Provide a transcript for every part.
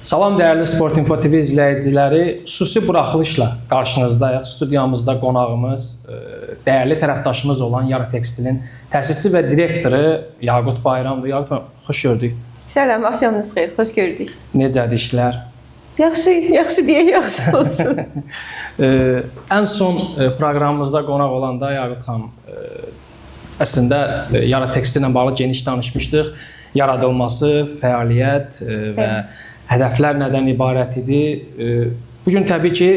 Salam dəyərli Sport Info TV izləyiciləri, xüsusi buraxılışla qarşınızdayıq. Studiyamızda qonağımız, dəyərli tərəfdaşımız olan Yara Tekstilin təsisçisi və direktoru Yaqut Bayramdır. Yaqut, xoş gördük. Salam, axşamınız xeyir, xoş gördük. Necədir işlər? Yaxşı deyə yaxşı olsun. Ən son proqramımızda qonaq olanda Yaqut xanım, əslində Yara Tekstillə bağlı geniş danışmışdıq. Yaradılması, fəaliyyət və hədəflər nədən ibarət idi? Bugün təbii ki,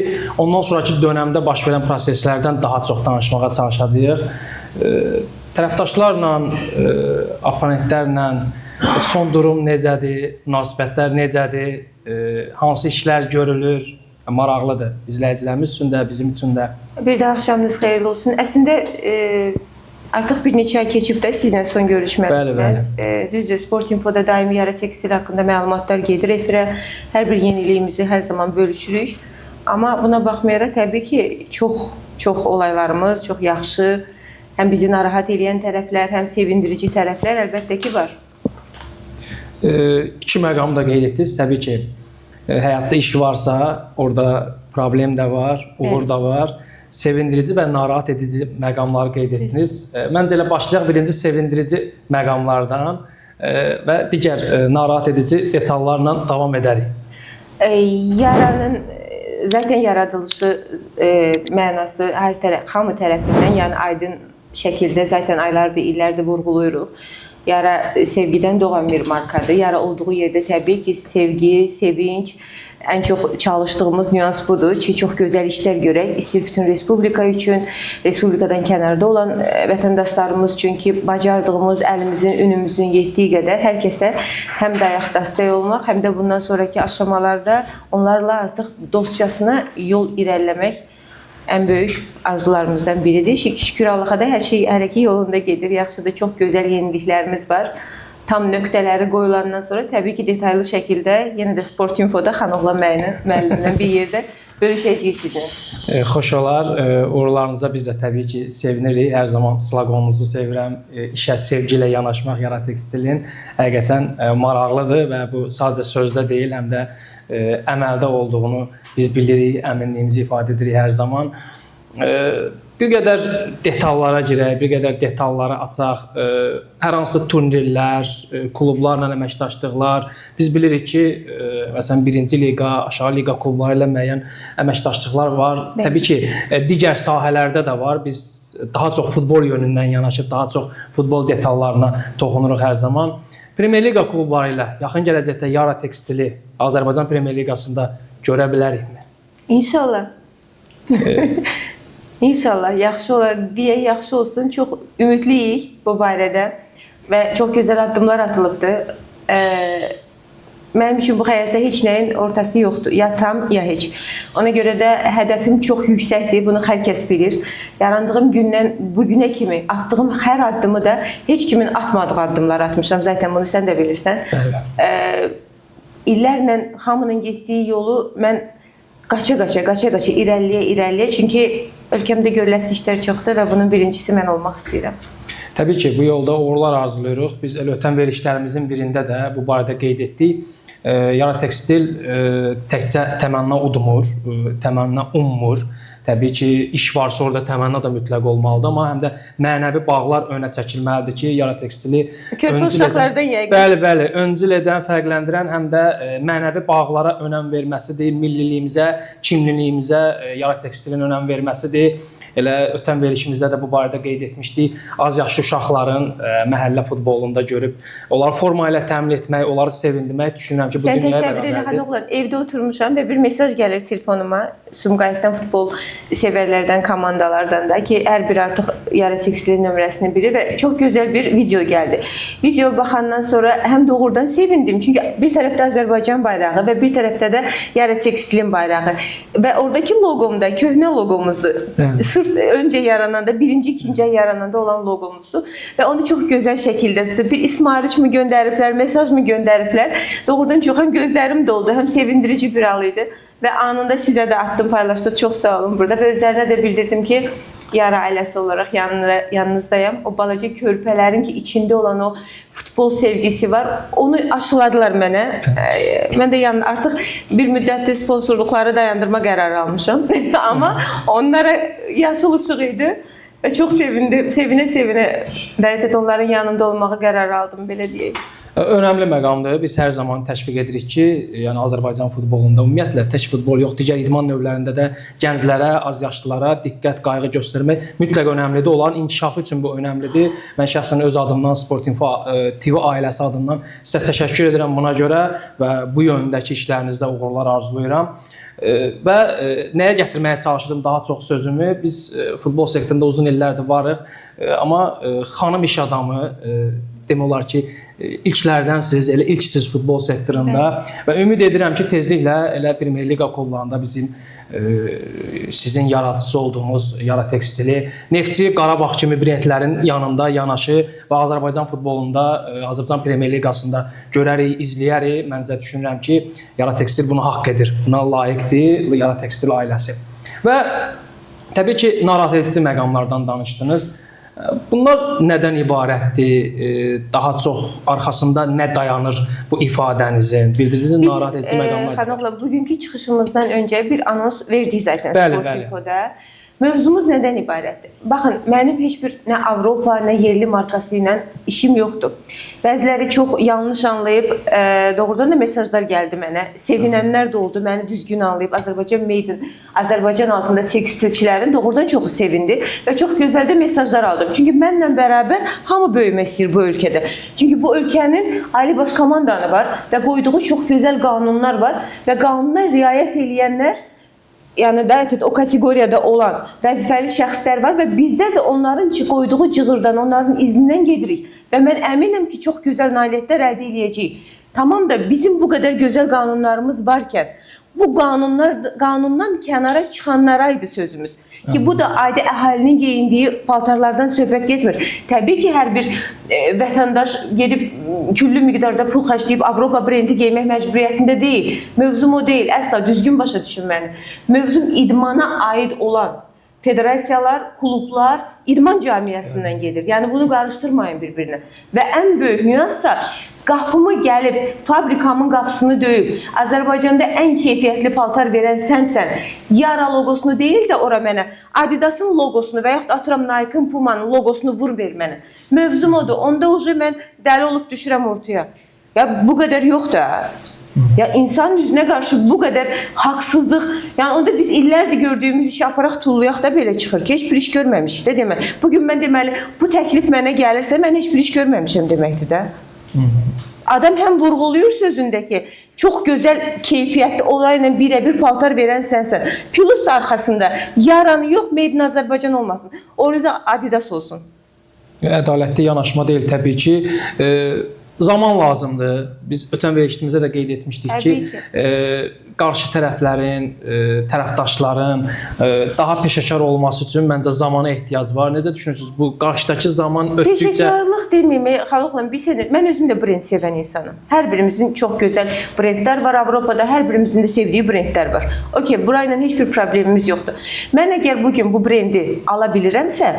ondan sonraki dönəmdə baş verən proseslərdən daha çox danışmağa çalışacağıq. Tərəfdaşlarla, oponentlərlə son durum necədir, münasibətlər necədir, hansı işlər görülür, maraqlıdır izləyicilərimiz üçün də, bizim üçün də. Bir də axşamınız xeyirli olsun. Əslində, artıq bir neçə ay keçib də sizlə son görüşməyimizdən. Bəli. Düzdür, Sport Infoda daimi Yara Tekstil haqqında məlumatlar gedir efirə. Hər bir yeniliyimizi hər zaman bölüşürük. Amma buna baxmayaraq təbii ki, çox olaylarımız, çox yaxşı, həm bizi narahat edən tərəflər, həm sevindirici tərəflər əlbəttə ki var. İki məqamı da qeyd etdiniz. Təbii ki, həyatda iş varsa, orada problem də var, uğur da var. Sevindirici və narahat edici məqamları qeyd etdiniz. Məncə elə başlayaq birinci sevindirici məqamlardan və digər narahat edici detallarla davam edərik. Yaranın zaten yaradılışı mənası hamı tərəfindən, yəni aydın şəkildə zaten aylardır, illərdir vurğuluyuruq. Yara sevgidən doğan bir markadır. Yara olduğu yerdə təbii ki, sevgi, sevinç, ən çox çalışdığımız nüans budur ki, çox gözəl işlər görək. İstəyir bütün Respublika üçün, Respublikadan kənarda olan vətəndaşlarımız üçün ki, bacardığımız, əlimizin, ünümüzün yetdiyi qədər hər kəsə həm dayaq dəstək olmaq, həm də bundan sonraki aşamalarda onlarla artıq dostcasına yol irəliləmək ən böyük arzularımızdan biridir. Şükür Allaha da hər şey hərəki yolunda gedir. Yaxşıdır, çox gözəl yeniliklərimiz var. Tam nöqtələri qoyulandan sonra təbii ki, detaylı şəkildə yenə də Sport Infoda Xanoğlan müəllimlə bir yerdə bölüşəcəyik sizinlə. Xoş olar. Uğurlarınıza biz də təbii ki, sevinirik. Hər zaman sloqonunuzu sevirəm. İşə sevgi ilə yanaşmaq Yara Tekstilin həqiqətən maraqlıdır və bu sadəcə sözdə deyil, həm də əməldə olduğunu biz bilirik, əminliyimizi ifadə edirik hər zaman. Bir qədər detallara girək, bir qədər detalları açaq. Hər hansı turnirlər, klublarla əməkdaşlıqlar. Biz bilirik ki, məsələn, birinci liqa, aşağı liqa klubları ilə müəyyən əməkdaşlıqlar var. Təbii ki, digər sahələrdə də var. Biz daha çox futbol yönündən yanaşıb, daha çox futbol detallarına toxunuruq hər zaman. Premyer Liqa klubları ilə yaxın gələcəkdə Yara Tekstili Azərbaycan Premyer Liqasında görə bilərikmi? İnşallah. İnşallah yaxşı olar deyə yaxşı olsun. Çox ümidliyik bu barədə və çox gözəl addımlar atılıbdır. Mənim üçün bu həyatda heç nəyin ortası yoxdur. Ya tam, ya heç. Ona görə də hədəfim çox yüksəkdir. Bunu hər kəs bilir. Yarandığım gündən bugünə kimi atdığım hər addımı da heç kimin atmadığı addımlar atmışam. Zaten bunu sən də bilirsən. İllərlə hamının getdiyi yolu mən qaça-qaça irəliləyə. Çünki ölkəmdə görüləsi işlər çoxdur və bunun birincisi mən olmaq istəyirəm. Təbii ki, bu yolda uğurlar arzulayırıq. Biz ötən verilişlərimizin birində də bu barədə qeyd etdik. Yara Tekstil təkcə təmənna udmur, təmənna ummur. Təbii ki, iş varsa orada təmənna da mütləq olmalıdır, amma həm də mənəvi bağlar önə çəkilməlidir ki, Yara Tekstili öncül edən, fərqləndirən həm də mənəvi bağlara önəm verməsidir, milliliyimizə, kimliliyimizə Yara Tekstilin önəm verməsidir. Elə ötən verilişimizdə də bu barədə qeyd etmişdik. Az yaşlı uşaqların məhəllə futbolunda görüb, onları forma ilə təmin etmək, onları sevindirmək düşünürəm ki, bu dünyaya bərabərdir. Sən təsəvvür elə Xanoğlan, evdə oturmuşam və bir mesaj gəlir telefonuma, Sumqayıtdan futbol sevərlərdən, komandalardan da ki, hər bir artıq Yara Tekstilin nömrəsini bilir və çox gözəl bir video gəldi. Video baxandan sonra həm doğrudan sevindim. Çünki bir tərəfdə Azərbaycan bayrağı və bir tərəfdə də Yara Tekstilin bayrağı və oradakı loqom da köhnə loqomuzdur. Sırf öncə yarananda, birinci, ikinci ay yarananda olan loqomuzdur və onu çox gözəl şəkildə tutub. Bir ismarış mı göndəriblər, mesaj mı göndəriblər? Doğrudan həddən çox həm gözlərim doldu, həm sevindirici bir hal idi və anında sizə də attım, paylaşdınız. Çox sağ olun burada. Və özlərinə də bildirdim ki, Yara ailəsi olaraq yanınızdayım. O balaca körpələrin ki, içində olan o futbol sevgisi var. Onu aşıladılar mənə. Mən də artıq bir müddətdə sponsorluqları dayandırma qərarı almışam. Amma onlara yaşıl ışıq idi. Və çox sevindim, sevinə-sevinə onların yanında olmağı qərar aldım, belə deyək. Önəmli məqamdır. Biz hər zaman təşviq edirik ki, yəni Azərbaycan futbolunda ümumiyyətlə tək futbol yox, digər idman növlərində də gənclərə, azyaşlılara diqqət, qayğı göstərmək mütləq önəmlidir. Onların inkişafı üçün bu önəmlidir. Mən şəxsən öz adımdan, Sportinfo TV ailəsi adından sizə təşəkkür edirəm buna görə və bu yöndəki işlərinizdə uğurlar arzulayıram. Və nəyə gətirməyə çalışdım daha çox sözümü? Biz futbol sektorunda uzun illərdir varıq, amma xanım iş adamı demək olar ki, ilklərdənsiz, elə ilksiz futbol sektorunda və ümid edirəm ki, tezliklə elə Premyer Liqa klublarında bizim sizin yaradıcısı olduğunuz Yara Tekstili, Neftçi, Qarabağ kimi brendlərin yanında yanaşı və Azərbaycan futbolunda, Azərbaycan Premyer Liqasında görərik, izləyərik. Məncə düşünürəm ki, Yara Tekstil bunu haqq edir, buna layiqdir Yara Tekstil ailəsi. Və təbii ki, narahat edici məqamlardan danışdınız. Bunlar nədən ibarətdir? Daha çox arxasında nə dayanır bu ifadənizin? Bildirdiniz narahat edici məqamlar. Xanım oğlan, bugünkü çıxışımızdan öncə bir anons verdik zaten Sportinfo'da. Mövzumuz nədən ibarətdir? Baxın, mənim heç bir nə Avropa, nə yerli markası ilə işim yoxdur. Bəziləri çox yanlış anlayıb, doğrudan da mesajlar gəldi mənə. Sevinənlər də oldu, məni düzgün anlayıb. Azərbaycan Made in, Azərbaycan altında tekstilçilərin doğrudan çoxu sevindi və çox gözəl də mesajlar aldım. Çünki mənlə bərabər hamı böyümək istəyir bu ölkədə. Çünki bu ölkənin ali baş komandanı var və qoyduğu çox gözəl qanunlar var və qanunlara riayət edənlər, yəni o kateqoriyada olan vəzifəli şəxslər var və bizlər də onların qoyduğu cığırdan, onların izindən gedirik. Və mən əminəm ki, çox gözəl nailiyyətlər əldə edəcəyik. Tamam da bizim bu qədər gözəl qanunlarımız varkən, bu qanundan kənara çıxanlara idi sözümüz. Ki bu da adi əhalinin geyindiyi paltarlardan söhbət getmir. Təbii ki, hər bir vətəndaş gedib küllü miqdarda pul xərcləyib Avropa brendi geymək məcburiyyətində deyil. Mövzum o deyil. Əsla düzgün başa düşün məni. Mövzum idmana aid olan federasiyalar, klublar idman camiyyəsindən gedir. Yəni bunu qarışdırmayın bir-birinə. Və ən böyük nüansa qapımı gəlib, fabrikamın qapısını döyüb, Azərbaycanda ən keyfiyyətli paltar verən sənsən. Yara logosunu deyil də ora mənə, Adidas'ın logosunu və yaxud atıram Nike'ın, Puma'nın logosunu vur ver mənə. Mövzum odur. Onda mən dəli olub düşürəm ortaya. Ya bu qədər yox da. Ya insan yüzünə qarşı bu qədər haqsızlıq, yəni onda biz illərdir gördüyümüz işi aparaq tullayaq da belə çıxır ki, heç bir iş görməmişik də demək. Bugün mən deməli, bu təklif mənə gəlirsə, mən heç bir iş görməmişəm deməkdir də. Adam həm vurğuluyur sözündəki, çox gözəl keyfiyyətli olayla birə-bir paltar verən sənsən. Plus arxasında yaranı yox, Made in Azərbaycan olmasın. Orada Adidas olsun. Ədalətli yanaşma deyil təbii ki. Zaman lazımdır. Biz ötən verilişimizdə də qeyd etmişdik ki, qarşı tərəflərin, tərəfdaşların daha peşəkar olması üçün məncə zamana ehtiyac var. Necə düşünürsünüz? Bu qarşıdakı zaman ötdükcə... Peşəkarlıq deməyim, xalqla mən özüm də brend sevən insanım. Hər birimizin çox gözəl brendlər var Avropada, hər birimizin də sevdiyi brendlər var. Okey, burayla heç bir problemimiz yoxdur. Mən əgər bugün bu brendi ala bilirəmsə,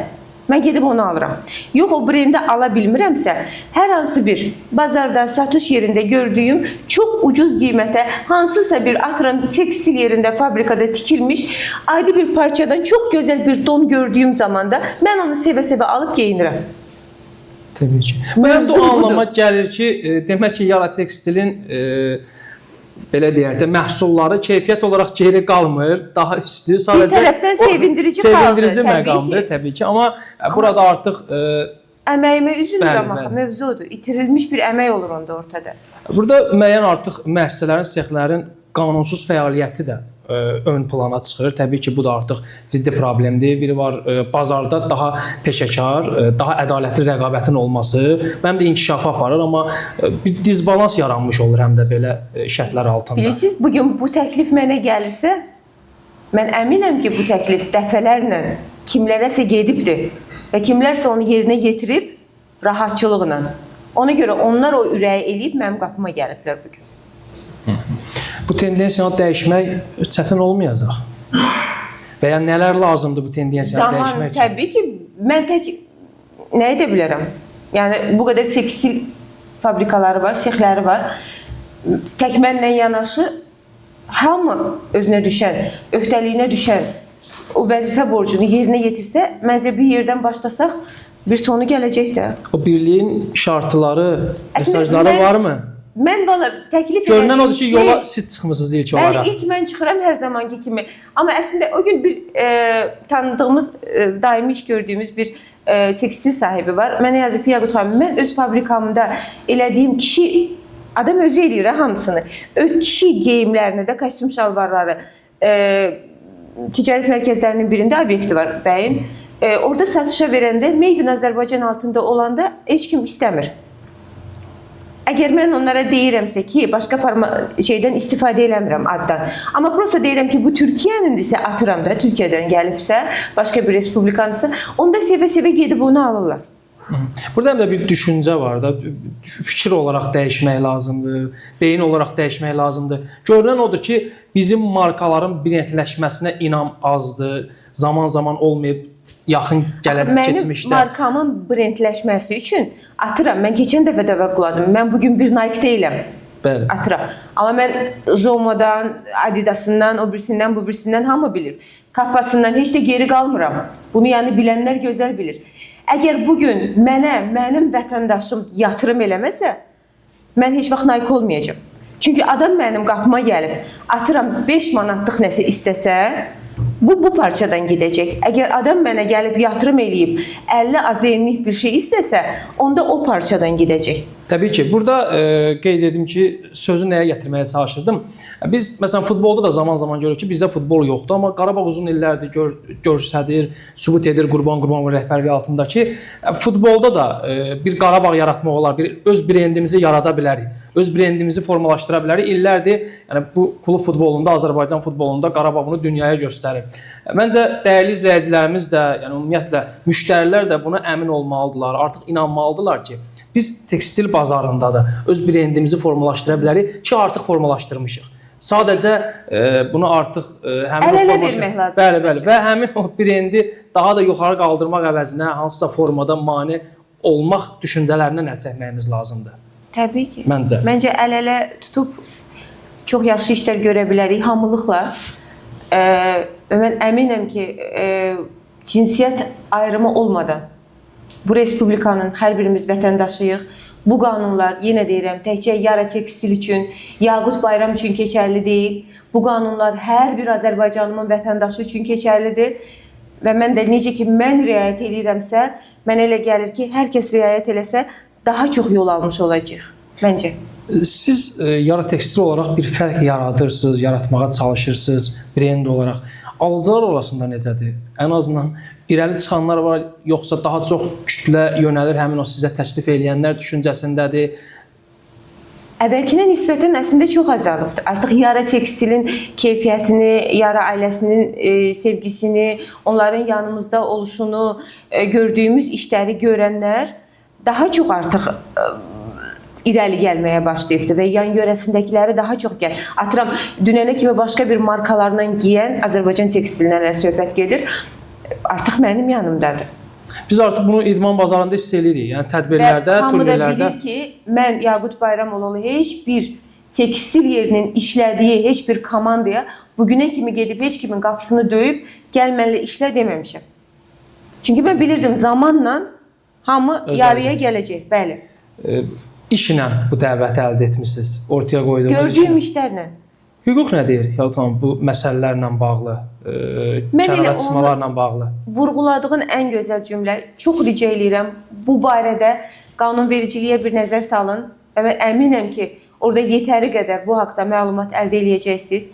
mən gedib onu alıram. Yox, o brendi ala bilmirəmsə, hər hansı bir bazarda, satış yerində gördüyüm çox ucuz qiymətə, hansısa bir atıram tekstil yerində, fabrikada tikilmiş adi bir parçadan çox gözəl bir don gördüyüm zamanda mən onu sevə-sevə alıb geyinirəm. Təbii ki. Mənim bu anlama gəlir ki, demək ki, Yara Tekstilin belə deyək də məhsulları keyfiyyət olaraq geri qalmır, daha üstü. Bir tərəfdən sevindirici məqamdır təbii ki, amma burada artıq əməyimə üzülür amma mövzu odur. İtirilmiş bir əmək olur onda ortada. Burada müəyyən artıq müəssisələrin, sexlərin qanunsuz fəaliyyəti də ön plana çıxır. Təbii ki, bu da artıq ciddi problemdir. Biri var, bazarda daha peşəkar, daha ədalətli rəqabətin olması, həm də inkişafa aparır, amma bir dizbalans yaranmış olur həm də belə şərtlər altında. Bilirsiniz, bugün bu təklif mənə gəlirsə, mən əminəm ki, bu təklif dəfələrlə kimlərəsə gedibdir və kimlərsə onu yerinə yetirib rahatçılıqla. Ona görə onlar o ürəyi eləyib mənim qapıma gəliblər bugün. Bu tendensiyanı dəyişmək çətin olmayacaq. Və ya nələr lazımdır bu tendensiyanı Zaman dəyişmək üçün? təbii ki, mən tək nə edə bilərəm? Yəni bu qədər tekstil fabrikaları var, sexləri var. Tək mənlə yanaşı hamı özünə düşən, öhdəliyinə düşən o vəzifə borcunu yerinə yetirsə, məncə bir yerdən başlasaq bir sonu gələcək də. O birliyin şartları, mesajları varmı? Mən valla təklif Görünən odur ki, yola siz çıxmısınız ilk olaraq. İlk mən çıxıram hər zamanki kimi. Amma əslində o gün bir tanıdığımız, daimi iş gördüyümüz bir tekstil sahibi var. Mənə yazıb ki, Yaqut xanım, mən öz fabrikamda elədiyim kişi, adam özü eləyir hamısını. Kişi geyimlərinə də kostyum şalvarları, ticarət mərkəzlərinin birində obyekti var bəyin. Orada satışa verəndə Made in Azərbaycan altında olanda heç kim istəmir. Əgər mən onlara deyirəmsə ki, başqa şeydən istifadə eləmirəm addan. Amma prosta deyirəm ki, bu Türkiyənindirsə, atıram da, Türkiyədən gəlibsə, başqa bir respublikandısa, onda sevə-sevə gedib onu alırlar. Burada həm də bir düşüncə var da, fikir olaraq dəyişmək lazımdır, beyin olaraq dəyişmək lazımdır. Görünən odur ki, bizim markaların brendləşməsinə inam azdır, zaman-zaman olmayıb, yaxın keçmişdə. Mənim markamın brendləşməsi üçün atıram. Mən keçən dəfə də vurğuladım. Mən bugün bir Nike deyiləm. Bəli. Atıram. Amma mən Jomodan, Adidasından, o birisindən, bu birisindən hamı bilir. Kappasından heç də geri qalmıram. Bunu yəni bilənlər gözəl bilir. Əgər bugün mənim vətəndaşım yatırım eləməsə, mən heç vaxt Nike olmayacağam. Çünki adam mənim qapıma gəlib, atıram 5 manatlıq nəsə istəsə, bu parçadan gedəcək. Əgər adam mənə gəlib yatırım eləyib 50 AZN-lik bir şey istəsə, onda o parçadan gedəcək. Təbii ki, burada qeyd edim ki, sözü nəyə gətirməyə çalışırdım. Biz məsələn futbolda da zaman-zaman görürük ki, bizdə futbol yoxdur, amma Qarabağ uzun illərdir göstərir, sübut edir Qurban rəhbərliyi altındakı futbolda da bir Qarabağ yaratmaq olar, bir öz brendimizi yarada bilərik, öz brendimizi formalaşdıra bilərik. İllərdir, yəni bu klub futbolunda, Azərbaycan futbolunda Qarabağ bunu dünyaya göstərir. Məncə dəyərli izləyicilərimiz də, yəni ümumiyyətlə müştərilər də buna əmin olmalıdırlar, artıq inanmalıdırlar ki, biz tekstil bazarında da öz brendimizi formalaşdıra bilərik ki, artıq formalaşdırmışıq. Sadəcə bunu artıq həmin əl-ələ vermək lazımdır. Bəli, və həmin o brendi daha da yuxarı qaldırmaq əvəzinə hansısa formada mane olmaq düşüncələrinə nəzər çəkməyimiz lazımdır. Təbii ki. Məncə əl-ələ tutub çox yaxşı işlər görə bilərik hamılıqla. Mən əminəm ki, cinsiyyət ayrımı olmadan bu respublikanın hər birimiz vətəndaşıyıq. Bu qanunlar, yenə deyirəm, təkcə Yara tekstil üçün, Yaqut Bayram üçün keçərli deyil. Bu qanunlar hər bir Azərbaycanımın vətəndaşı üçün keçərlidir. Və mən də necə ki, mən riayət edirəmsə, mən elə gəlir ki, hər kəs riayət eləsə, daha çox yol almış olacaq, məncə. Siz Yara tekstil olaraq bir fərq yaradırsınız, yaratmağa çalışırsınız, brend olaraq. Alıcılar arasında necədir? Ən azından irəli çıxanlar var, yoxsa daha çox kütlə yönəlir həmin o sizə təklif edənlər düşüncəsindədir? Əvvəlkinə nisbətən əslində çox azalıbdır. Artıq Yara tekstilin keyfiyyətini, Yara ailəsinin sevgisini, onların yanımızda oluşunu, gördüyümüz işləri görənlər daha çox artıq irəli gəlməyə başlayıbdır və yan yörəsindəkiləri daha çox gəlir. Atıram, dünənə kimi başqa bir markalarla giyən Azərbaycan tekstilinə söhbət gedir. Artıq mənim yanımdadır. Biz artıq bunu idman bazarında hiss edirik. Yəni tədbirlərdə, turnirlərdə. Hamı da bilir ki, mən Yaqut Bayramoğlu heç bir tekstil yerinin işlədiyi heç bir komandaya bugünə kimi gedib heç kimin qapısını döyüb gəl mənlə işlə deməmişəm. Çünki mən bilirdim zamanla hamı yarıya gələcək. Bəli. İşlə bu dəvəti əldə etmisiniz, ortaya qoyduğunuz gördüyüm işlərlə. Hüquq nə deyir Yaqut xanım bu məsələlərlə bağlı, kənarlaşmalarla bağlı? Vurğuladığın ən gözəl cümlə, çox rica edirəm, bu barədə qanunvericiliyə bir nəzər salın və mən əminəm ki, orada yetəri qədər bu haqda məlumat əldə edəcəksiniz.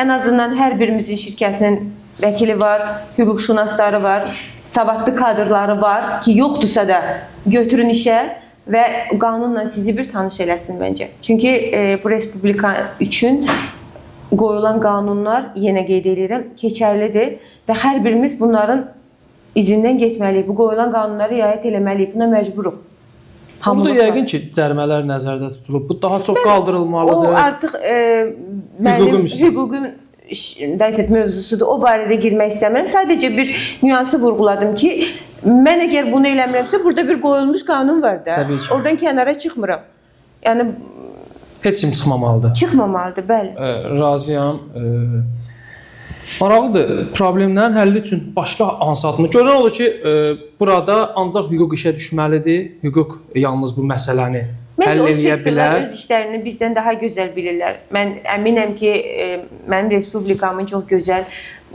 Ən azından hər birimizin şirkətinin vəkili var, hüquqşünasları var, savadlı kadrları var ki, yoxdursa da götürün işə və qanunla sizi bir tanış eləsin məncə. Çünki bu respublika üçün qoyulan qanunlar, yenə qeyd edirəm, keçərlidir və hər birimiz bunların izindən getməliyik. Bu qoyulan qanunlara riayət eləməliyik. Buna məcburuq. Burada hamılıqla. yəqin ki, cərimələr nəzərdə tutulub. Bu daha çox O qaldırılmalıdır. artıq mənim Hüququm hüququm mövzusudur. O barədə girmək istəmirəm. Sadəcə bir nüansı vurğuladım ki, mən əgər bunu eləmirəmsə, burada bir qoyulmuş qanun var da. Təbii ki. Oradan kənara çıxmıram. Yəni Heç kim çıxmamalıdır. çıxmamalıdır, bəli. Razıyam. Maraqlıdır. Problemlərin həlli üçün başqa hansı addımlar? Görünən odur ki, burada ancaq hüquq işə düşməlidir. Hüquq yalnız bu məsələni həll Məncə o edə sektorlar bilər. öz işlərini bizdən daha gözəl bilirlər. Mən əminəm ki, mənim respublikamın çox gözəl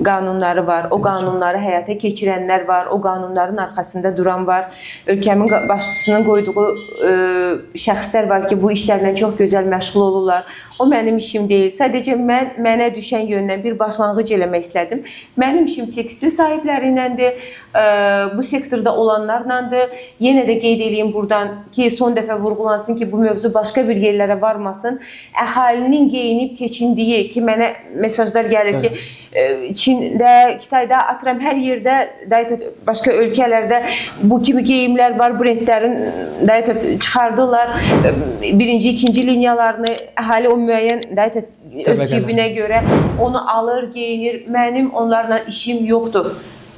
qanunları var. O qanunları həyata keçirənlər var. O qanunların arxasında duran var. Ölkəmin başçısının qoyduğu şəxslər var ki, bu işlərlə çox gözəl məşğul olurlar. O mənim işim deyil. Sadəcə mənə düşən yöndən bir başlanğıc eləmək istədim. Mənim işim tekstil sahibləri iləndir, bu sektorda olanlarlandır. Yenə də qeyd edeyim buradan ki, son dəfə vurğulansın ki, bu mövzu başqa bir yerlərə varmasın. Əhalinin geyinib keçindiyi ki, mənə mesajlar gəlir ki, Çində, Kitayda, atıram hər yerdə, başqa ölkələrdə bu kimi geyimlər var, brendlərin çıxardırlar. Birinci, ikinci liniyalarını əhali o müəyyən öz cibinə görə onu alır, geyinir. Mənim onlarla işim yoxdur.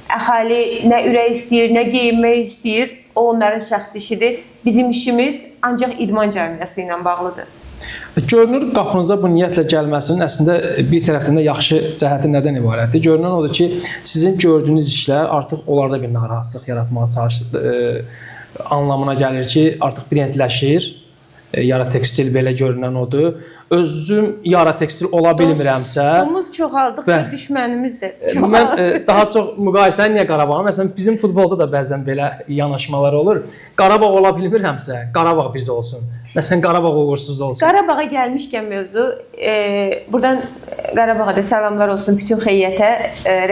Əhali nə ürək istəyir, nə geyinmək istəyir, o onların şəxsi işidir. Bizim işimiz ancaq idman cəmiyyəsi ilə bağlıdır. Görünür, qapınıza bu niyyətlə gəlməsinin əslində bir tərəfdən də yaxşı cəhəti nədən ibarətdir? Görünən odur ki, sizin gördüyünüz işlər artıq onlarda bir narahatlıq yaratmağa çalışır, anlamına gəlir ki, artıq brendləşir. Yara tekstil belə görünən odur. Özüm yara tekstil ola bilmirəmsə, dostumuz çoxaldıqca düşmənimiz də çoxalır. Mən daha çox müqayisəni niyə Qarabağa? Məsələn, bizim futbolda da bəzən belə yanaşmalar olur. Qarabağ ola bilmirəmsə, Qarabağ biz olsun. Məsələn, Qarabağ uğursuz olsun. Qarabağa gəlmişkən mövzu, buradan Qarabağa da salamlar olsun bütün heyətə,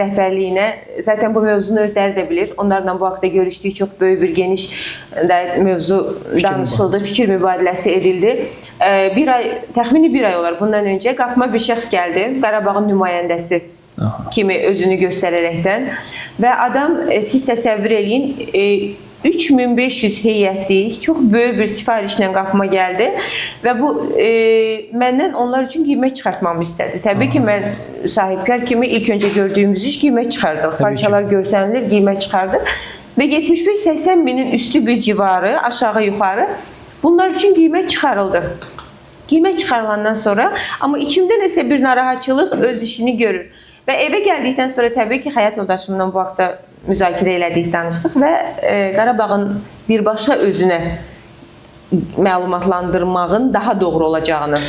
rəhbərliyinə. Zaten bu mövzunu özləri də bilir. Onlarla bu haqda görüşdük, çox böyük bir geniş mövzu danışıldı, fikir mübadiləsi edildi. Təxmini bir ay olar bundan öncə qapıma bir şəxs gəldi, Qarabağın nümayəndəsi kimi özünü göstərərəkdən və adam, siz təsəvvür eləyin, 3500 heyətlik, çox böyük bir sifarişlə qapıma gəldi və bu məndən onlar üçün qiymət çıxartmamı istədi. Təbii ki, mən sahibkar kimi ilk öncə gördüyümüz iş qiymət çıxardıq. Parçalar görsənilir, qiymət çıxardıq və 75-80 minin üstü bir civarı, aşağı yuxarı bunlar üçün qiymət çıxarıldı. Qiymət çıxarılandan sonra, amma içimdə nəsə bir narahatçılıq öz işini görür. Və evə gəldikdən sonra təbii ki, həyat yoldaşımla bu haqda müzakirə elədik, danışdıq və Qarabağın birbaşa özünə məlumatlandırmağın daha doğru olacağını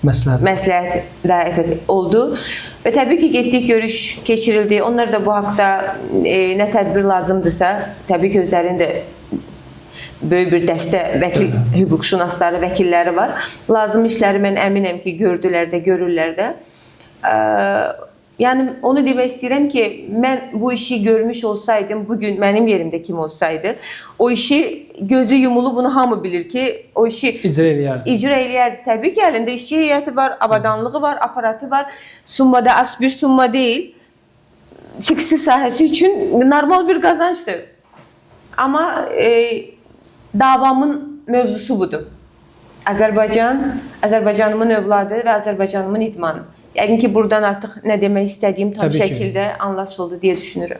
məsləhət oldu. Və təbii ki, getdik, görüş keçirildi. Onlar da bu haqda nə tədbir lazımdırsa, təbii ki, özlərində böyük bir dəstə vəkil, hüquqşünasları, vəkilləri var. Lazım işləri mən əminəm ki, gördülər də, görürlər də. Yəni, onu demək istəyirəm ki, mən bu işi görmüş olsaydım, bugün mənim yerimdə kim olsaydı, o işi gözü yumulu, bunu hamı bilir ki, o işi icra eləyərdi. Təbii ki, əlində işçi heyəti var, avadanlığı var, aparatı var. Summada az bir summa deyil. Tekstil sahəsi üçün normal bir qazançdır. Amma davamın mövzusu budur. Azərbaycanımın övladı və Azərbaycanımın idmanı. Yəqin ki, buradan artıq nə demək istədiyim tam şəkildə anlaşıldı deyə düşünürəm.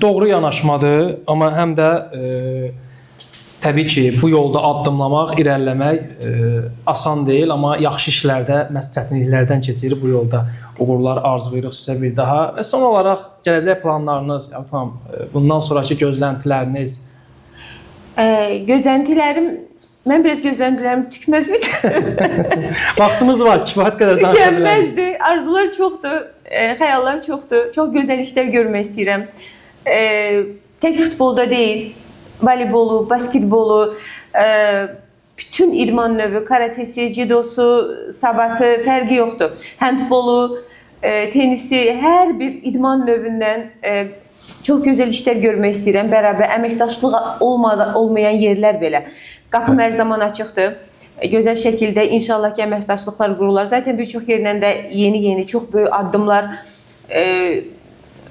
Doğru yanaşmadır, amma həm də təbii ki, bu yolda addımlamaq, irəliləmək asan deyil, amma yaxşı işlərdə məhz çətinliklərdən keçirir. Bu yolda uğurlar arzulayırıq sizə bir daha. Və son olaraq gələcək planlarınız, bundan sonraki gözləntiləriniz? Gözləntilərim, mən biraz gözləntilərim tükməz bitir. Vaxtımız var, kifayət qədər danışa bilərik. Tükənməzdir, arzular çoxdur, xəyallar çoxdur. Çox gözəl işlər görmək istəyirəm. Tək futbolda deyil, voleybolu, basketbolu, bütün idman növü, karatesi, cidosu, sabatı fərqi yoxdur. Handbolu, tenisi, hər bir idman növündən çox gözəl işlər görmək istəyirəm. Bərabər əməkdaşlıq olmayan yerlər belə. Qapım hər zaman açıqdır. Gözəl şəkildə inşallah ki, əməkdaşlıqlar qururlar. Zaten bir çox yerlə də yeni çox böyük addımlar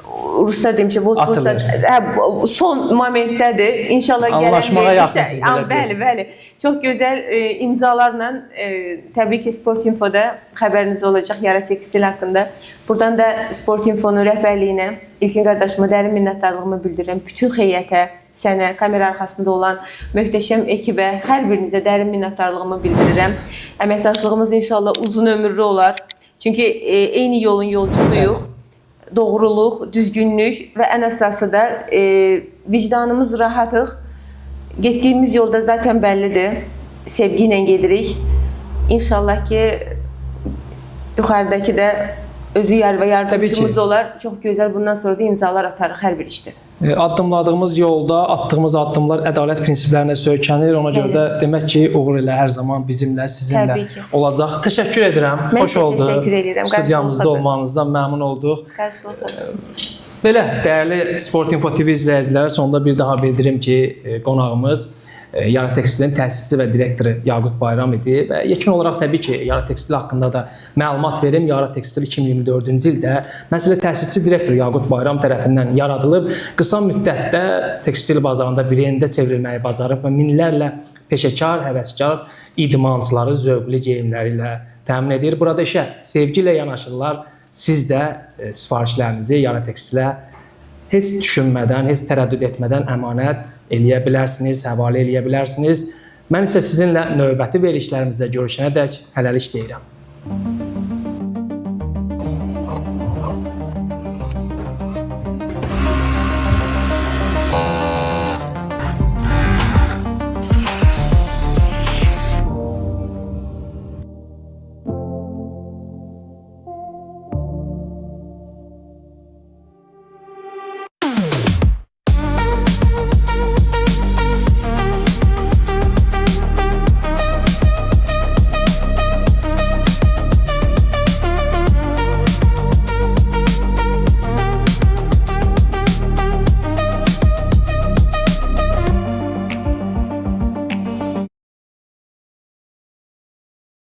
Ruslar demişə Watfordda son momentdədir. İnşallah gələn Anlaşmağa yaxınsınız, belə bəli, bəli. Çox gözəl imzalarla təbii ki Sport Infoda xəbəriniz olacaq Yara Tekstil haqqında. Buradan da Sport Infonun rəhbərliyinə, İlkin qardaşıma dərin minnətdarlığımı bildirirəm. Bütün heyətə, sənə, kamera arxasında olan möhtəşəm ekibə, hər birinizə dərin minnətdarlığımı bildirirəm. Əməkdaşlığımız inşallah uzun ömürlü olar. Çünki eyni yolun yolcusuyuq. Doğruluq, düzgünlük və ən əsası da vicdanımız rahatıq. Getdiyimiz yolda zaten bəllidir. Sevgi ilə gedirik. İnşallah ki yuxarıdakı da özü yar və yardımcımız olar. Çox gözəl bundan sonra da imzalar atarıq hər bir işdə. Addımladığımız yolda attığımız addımlar ədalət prinsiplərinə söykənir. Ona görə də demək ki, uğur elə hər zaman bizimlə, sizinlə olacaq. Təşəkkür edirəm. Xoş oldu. Təşəkkür edirəm. Studiyamızda olmanızdan məmnun olduq. Belə, dəyərli Sport Info TV izləyicilər, sonunda bir daha bildirim ki, qonağımız Yara Tekstilin təsisçisi və direktoru Yaqut Bayram idi və yekun olaraq təbii ki, Yara Tekstil haqqında da məlumat verim. Yara Tekstil 2024-cü ildə məsələ təsisçi direktor Yaqut Bayram tərəfindən yaradılıb. Qısa müddətdə tekstil bazarında birində çevrilməyi bacarıb və minlərlə peşəkar, həvəskar idmançıları zövqlü geyimləri ilə təmin edir. Burada işə sevgi ilə yanaşırlar. Siz də sifarişlərinizi Yara Tekstilə heç düşünmədən, heç tərəddüd etmədən əmanət eləyə bilərsiniz, həvalə eləyə bilərsiniz. Mən isə sizinlə növbəti verilişlərimizə görüşənədək hələlik deyirəm.